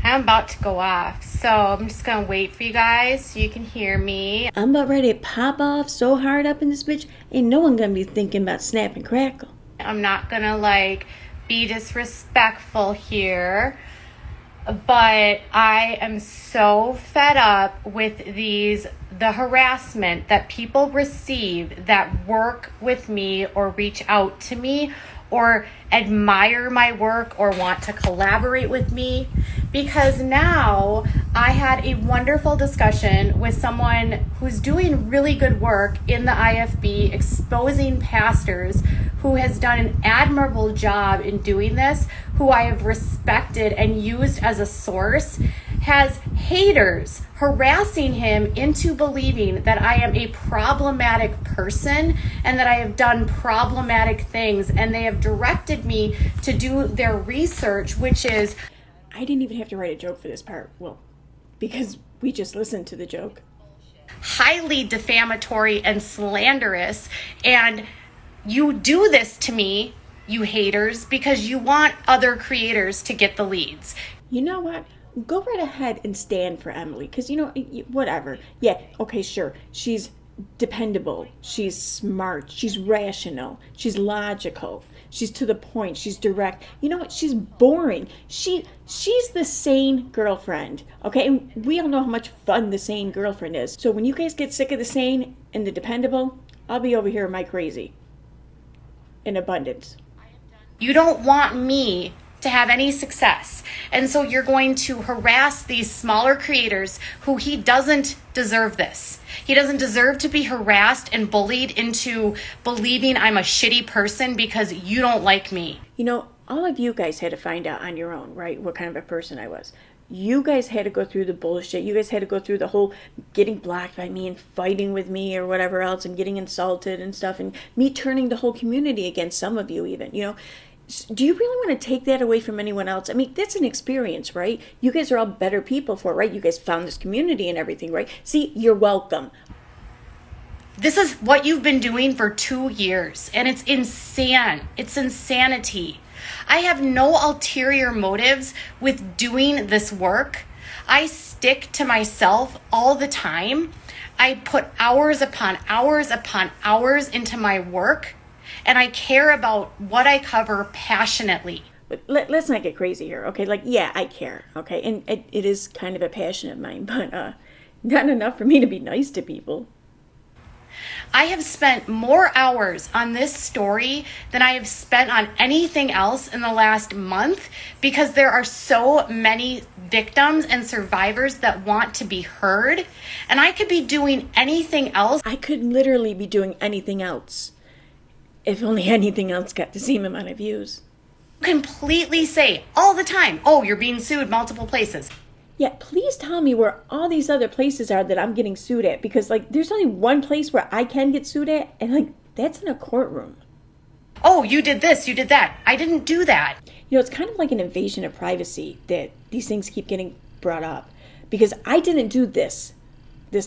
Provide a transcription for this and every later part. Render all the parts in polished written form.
I'm about to go off, so I'm just gonna wait for you guys so you can hear me. I'm about ready to pop off so hard up in this bitch, ain't no one gonna be thinking about snap and crackle. I'm not gonna be disrespectful here, but I am so fed up with the harassment that people receive that work with me or reach out to me or admire my work or want to collaborate with me, because now I had a wonderful discussion with someone who's doing really good work in the IFB, exposing pastors, who has done an admirable job in doing this, who I have respected and used as a source, has haters harassing him into believing that I am a problematic person and that I have done problematic things, and they have directed me to do their research, which is... I didn't even have to write a joke for this part, well, because we just listened to the joke. Highly defamatory and slanderous, and you do this to me, you haters, because you want other creators to get the leads. You know what? Go right ahead and stand for Emily, because, whatever. Yeah, okay, sure. She's dependable. She's smart. She's rational. She's logical. She's to the point. She's direct. You know what? She's boring. She's the sane girlfriend, okay? And we all know how much fun the sane girlfriend is. So when you guys get sick of the sane and the dependable, I'll be over here with my crazy. In abundance. You don't want me to have any success. And so you're going to harass these smaller creators who he doesn't deserve this. He doesn't deserve to be harassed and bullied into believing I'm a shitty person because you don't like me. All of you guys had to find out on your own, right, what kind of a person I was. You guys had to go through the bullshit. You guys had to go through the whole getting blocked by me and fighting with me or whatever else and getting insulted and stuff, and me turning the whole community against some of you even, Do you really want to take that away from anyone else? I mean, that's an experience, right? You guys are all better people for it, right? You guys found this community and everything, right? See, you're welcome. This is what you've been doing for 2 years, and it's insane. It's insanity. I have no ulterior motives with doing this work. I stick to myself all the time. I put hours upon hours upon hours into my work, and I care about what I cover passionately. But let's not get crazy here, okay? Yeah, I care, okay? And it is kind of a passion of mine, but not enough for me to be nice to people. I have spent more hours on this story than I have spent on anything else in the last month, because there are so many victims and survivors that want to be heard, and I could be doing anything else. I could literally be doing anything else if only anything else got the same amount of views. Completely say all the time, oh, you're being sued multiple places. Yeah, please tell me where all these other places are that I'm getting sued at, because there's only one place where I can get sued at, and that's in a courtroom. Oh, you did this, you did that. I didn't do that. It's kind of like an invasion of privacy that these things keep getting brought up, because I didn't do this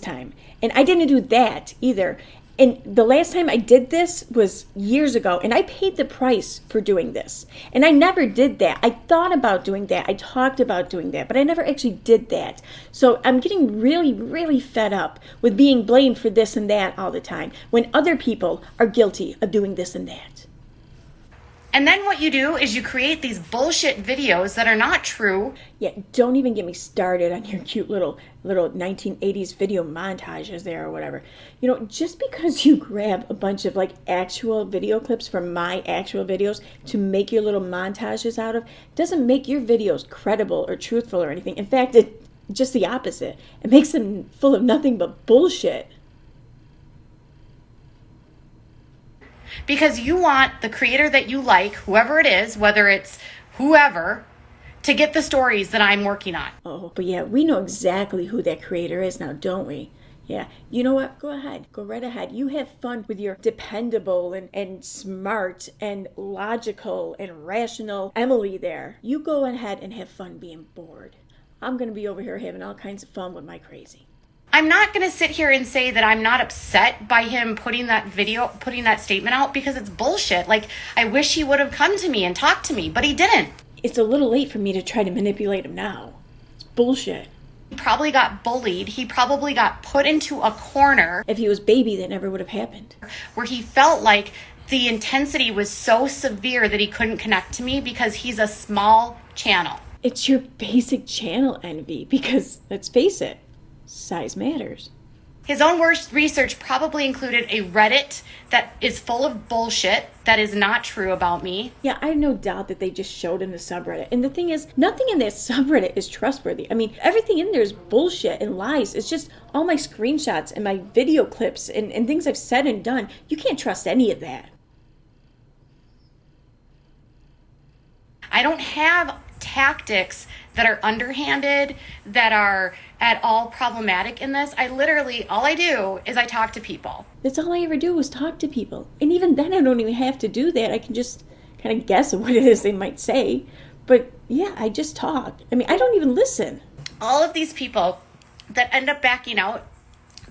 time, and I didn't do that either. And the last time I did this was years ago, and I paid the price for doing this. And I never did that. I thought about doing that. I talked about doing that, but I never actually did that. So I'm getting really, really fed up with being blamed for this and that all the time, when other people are guilty of doing this and that. And then what you do is you create these bullshit videos that are not true. Yeah, don't even get me started on your cute little 1980s video montages there or whatever. Just because you grab a bunch of actual video clips from my actual videos to make your little montages out of doesn't make your videos credible or truthful or anything. In fact, it's just the opposite. It makes them full of nothing but bullshit. Because you want the creator that you like, whoever it is, whether it's whoever, to get the stories that I'm working on. Oh, but yeah, we know exactly who that creator is now, don't we? Yeah, you know what? Go ahead. Go right ahead. You have fun with your dependable and smart and logical and rational Emily there. You go ahead and have fun being bored. I'm going to be over here having all kinds of fun with my crazy. I'm not going to sit here and say that I'm not upset by him putting that statement out, because it's bullshit. I wish he would have come to me and talked to me, but he didn't. It's a little late for me to try to manipulate him now. bullshit. He probably got bullied. He probably got put into a corner. If he was baby, that never would have happened. Where he felt like the intensity was so severe that he couldn't connect to me because he's a small channel. It's your basic channel envy because, let's face it, size matters. His own worst research probably included a Reddit that is full of bullshit that is not true about me. Yeah, I have no doubt that they just showed in the subreddit. And the thing is, nothing in that subreddit is trustworthy. I mean, everything in there is bullshit and lies. It's just all my screenshots and my video clips and things I've said and done. You can't trust any of that. I don't have tactics that are underhanded, that are at all problematic in this. All I do is I talk to people. That's all I ever do is talk to people. And even then, I don't even have to do that. I can just kind of guess what it is they might say. But yeah, I just talk. I mean, I don't even listen. All of these people that end up backing out,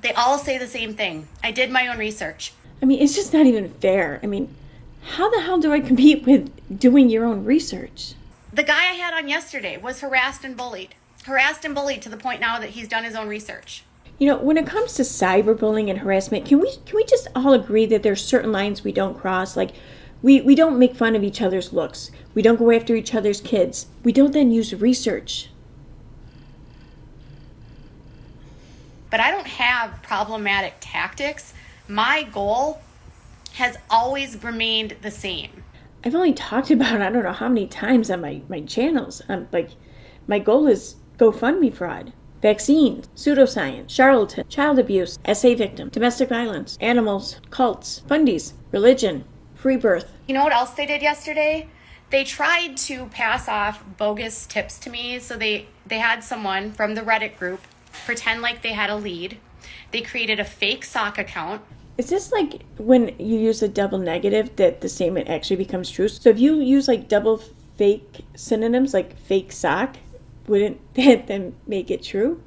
they all say the same thing. I did my own research. I mean, it's just not even fair. I mean, how the hell do I compete with doing your own research? The guy I had on yesterday was harassed and bullied. Harassed and bullied to the point now that he's done his own research. You know, when it comes to cyberbullying and harassment, can we just all agree that there's certain lines we don't cross? Like, we don't make fun of each other's looks. We don't go after each other's kids. We don't then use research. But I don't have problematic tactics. My goal has always remained the same. I've only talked about, I don't know how many times on my channels. Like, my goal is GoFundMe fraud, vaccines, pseudoscience, charlatan, child abuse, SA victim, domestic violence, animals, cults, Fundies, religion, free birth. You know what else they did yesterday? They tried to pass off bogus tips to me. So they had someone from the Reddit group pretend like they had a lead. They created a fake sock account. Is this like when you use a double negative that the statement actually becomes true? So if you use like double fake synonyms like fake sock, wouldn't that then make it true?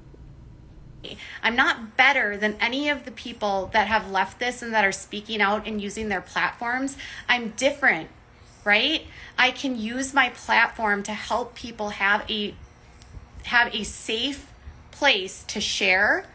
I'm not better than any of the people that have left this and that are speaking out and using their platforms. I'm different, right? I can use my platform to help people have a safe place to share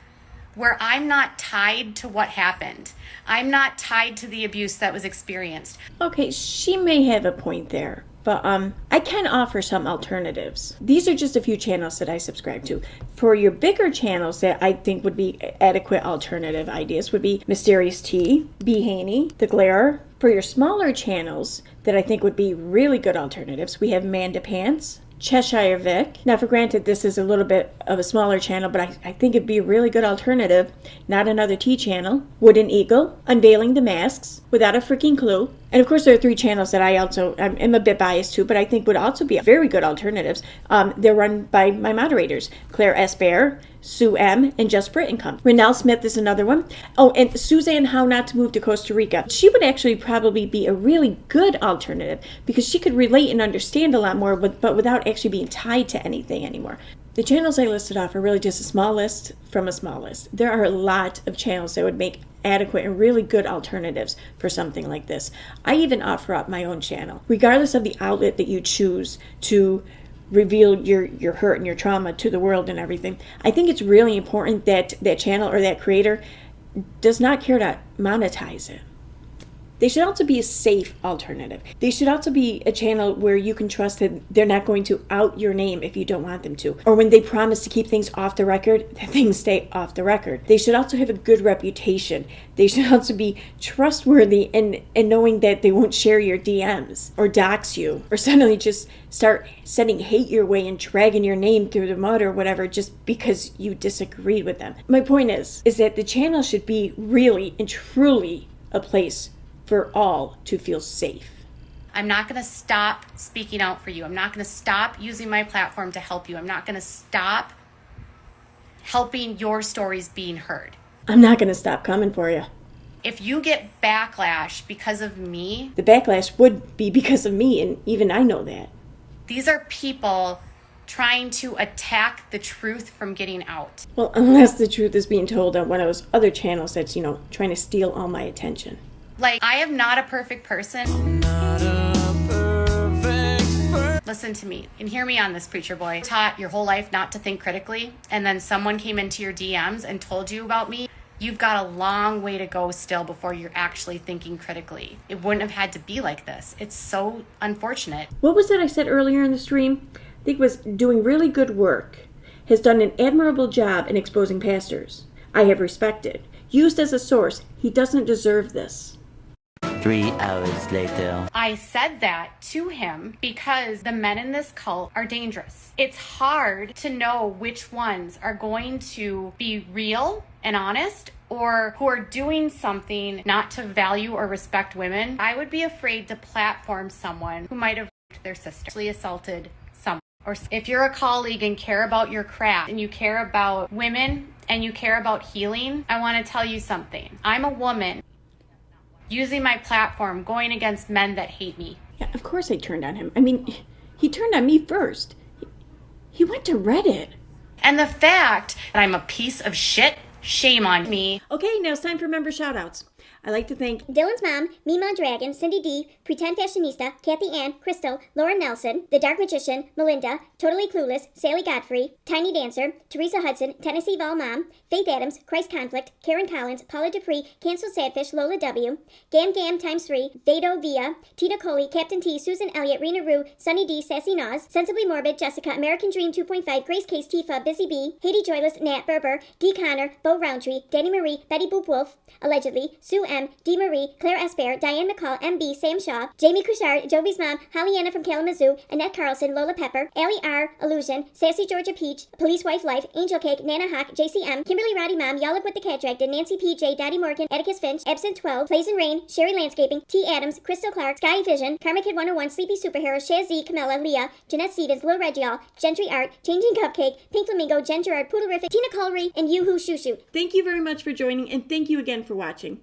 where I'm not tied to what happened. I'm not tied to the abuse that was experienced. Okay, she may have a point there, but I can offer some alternatives. These are just a few channels that I subscribe to. For your bigger channels that I think would be adequate alternative ideas would be Mysterious Tea, B. Haney, The Glare. For your smaller channels that I think would be really good alternatives, we have Manda Pants, Cheshire Vic. Now, for granted, this is a little bit of a smaller channel, but I think it'd be a really good alternative. Not Another Tea channel, Wooden Eagle, Unveiling the Masks, Without a Freaking Clue. And of course, there are three channels that I'm a bit biased to, but I think would also be very good alternatives. They're run by my moderators, Claire S. Bear, Sue M., and Just Brit Income. Renelle Smith is another one. Oh, and Suzanne How Not to Move to Costa Rica. She would actually probably be a really good alternative because she could relate and understand a lot more, but without actually being tied to anything anymore. The channels I listed off are really just a small list from a small list. There are a lot of channels that would make adequate and really good alternatives for something like this. I even offer up my own channel. Regardless of the outlet that you choose to reveal your hurt and your trauma to the world and everything, I think it's really important that that channel or that creator does not care to monetize it. They should also be a safe alternative. They should also be a channel where you can trust that they're not going to out your name if you don't want them to. Or when they promise to keep things off the record, that things stay off the record. They should also have a good reputation. They should also be trustworthy and knowing that they won't share your DMs or dox you or suddenly just start sending hate your way and dragging your name through the mud or whatever just because you disagreed with them. My point is that the channel should be really and truly a place for all to feel safe. I'm not going to stop speaking out for you. I'm not going to stop using my platform to help you. I'm not going to stop helping your stories being heard. I'm not going to stop coming for you. If you get backlash because of me, the backlash would be because of me, and even I know that. These are people trying to attack the truth from getting out. Well, unless the truth is being told on one of those other channels that's, trying to steal all my attention. Like, I am not a perfect person. Listen to me and hear me on this, preacher boy. Taught your whole life not to think critically, and then someone came into your DMs and told you about me. You've got a long way to go still before you're actually thinking critically. It wouldn't have had to be like this. It's so unfortunate. What was it I said earlier in the stream? I think it was doing really good work. Has done an admirable job in exposing pastors. I have respected. Used as a source. He doesn't deserve this. 3 hours later. I said that to him because the men in this cult are dangerous. It's hard to know which ones are going to be real and honest or who are doing something not to value or respect women. I would be afraid to platform someone who might have raped their sister, sexually assaulted someone. Or if you're a colleague and care about your craft and you care about women and you care about healing, I want to tell you something. I'm a woman using my platform, going against men that hate me. Yeah, of course I turned on him. I mean, he turned on me first. He went to Reddit. And the fact that I'm a piece of shit, shame on me. Okay, now it's time for member shoutouts. I'd like to thank Dylan's mom, Mima Dragon, Cindy D, Pretend Fashionista, Kathy Ann, Crystal, Lauren Nelson, The Dark Magician, Melinda, Totally Clueless, Sally Godfrey, Tiny Dancer, Teresa Hudson, Tennessee Vol Mom, Faith Adams, Christ Conflict, Karen Collins, Paula Dupree, Cancel Sadfish, Lola W, Gam Gam ×3, Vado Via, Tina Coley, Captain T, Susan Elliott, Rena Rue, Sunny D, Sassy Naws, Sensibly Morbid, Jessica, American Dream 2.5, Grace Case, Tifa, Busy Bee, Haiti Joyless, Nat Berber, D. Connor, Bo Roundtree, Danny Marie, Betty Boop Wolf, allegedly, Sue M, D. Marie, Claire Esper, Diane McCall, MB, Sam Shaw, Jamie Couchard, Jovi's mom, Holly-Anna from Kalamazoo, Annette Carlson, Lola Pepper, Allie R, Illusion, Sassy Georgia Peach, Police Wife Life, Angel Cake, Nana Hawk, JCM, Kimberly Roddy Mom, Yollick with the Cat Dragged, Nancy PJ, Dottie Morgan, Atticus Finch, Absent 12, Plays and Rain, Sherry Landscaping, T. Adams, Crystal Clark, Sky Vision, Karma Kid 101, Sleepy Superhero, Shaz Z, Camilla, Leah, Jeanette Stevens, Lil Regial, Gentry Art, Changing Cupcake, Pink Flamingo, Jen Gerard, Poodlerific, Tina Colry, and Yoo-Hoo Shoo Shoo. Thank you very much for joining, and thank you again for watching.